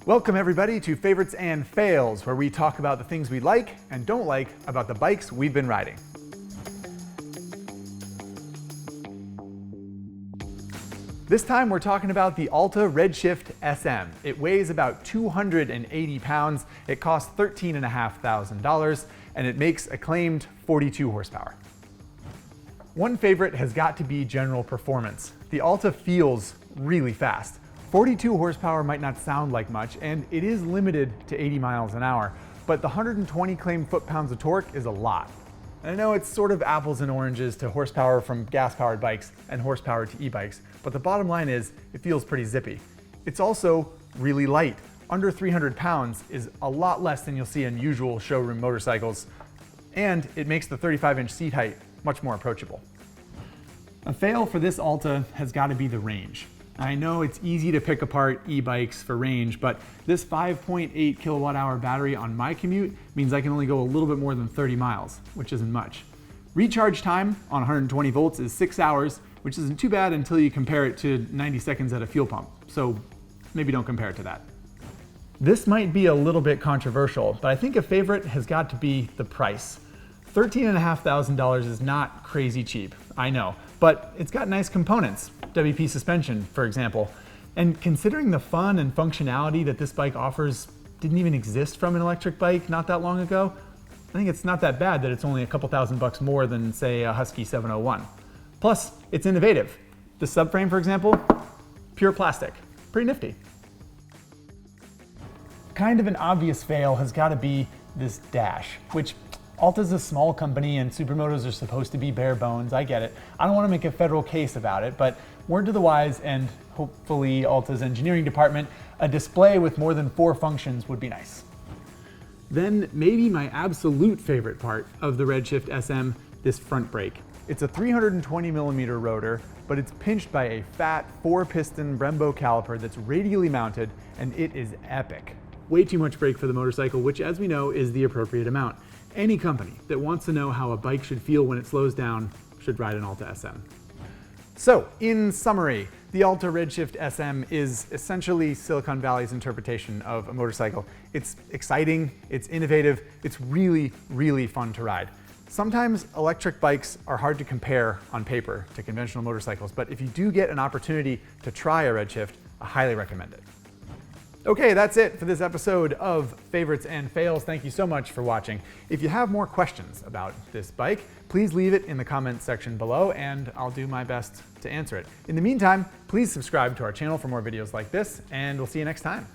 Welcome everybody to Favorites and Fails, where we talk about the things we like and don't like about the bikes we've been riding. This time we're talking about the Alta Redshift SM. It weighs about 280 pounds, it costs $13,500, and it makes a claimed 42 horsepower. One favorite has got to be general performance. The Alta feels really fast. 42 horsepower might not sound like much, and it is limited to 80 miles an hour, but the 120 claimed foot-pounds of torque is a lot. And I know it's sort of apples and oranges to horsepower from gas-powered bikes and horsepower to e-bikes, but the bottom line is it feels pretty zippy. It's also really light. Under 300 pounds is a lot less than you'll see in usual showroom motorcycles, and it makes the 35-inch seat height much more approachable. A fail for this Alta has got to be the range. I know it's easy to pick apart e-bikes for range, but this 5.8 kilowatt hour battery on my commute means I can only go a little bit more than 30 miles, which isn't much. Recharge time on 120 volts is 6 hours, which isn't too bad until you compare it to 90 seconds at a fuel pump, so maybe don't compare it to that. This might be a little bit controversial, but I think a favorite has got to be the price. $13,500 is not crazy cheap, I know, but it's got nice components, WP suspension, for example. And considering the fun and functionality that this bike offers didn't even exist from an electric bike not that long ago, I think it's not that bad that it's only a couple $1,000 more than, say, a Husky 701. Plus, it's innovative. The subframe, for example, pure plastic. Pretty nifty. Kind of an obvious fail has got to be this dash, which Alta's a small company and supermotos are supposed to be bare bones, I get it. I don't want to make a federal case about it, but word to the wise and hopefully Alta's engineering department, a display with more than 4 functions would be nice. Then maybe my absolute favorite part of the Redshift SM, this front brake. It's a 320 millimeter rotor, but it's pinched by a fat 4-piston Brembo caliper that's radially mounted, and it is epic. Way too much brake for the motorcycle, which as we know is the appropriate amount. Any company that wants to know how a bike should feel when it slows down should ride an Alta SM. So, in summary, the Alta Redshift SM is essentially Silicon Valley's interpretation of a motorcycle. It's exciting, it's innovative, it's really, really fun to ride. Sometimes electric bikes are hard to compare on paper to conventional motorcycles, but if you do get an opportunity to try a Redshift, I highly recommend it. Okay, that's it for this episode of Favorites and Fails. Thank you so much for watching. If you have more questions about this bike, please leave it in the comments section below and I'll do my best to answer it. In the meantime, please subscribe to our channel for more videos like this, and we'll see you next time.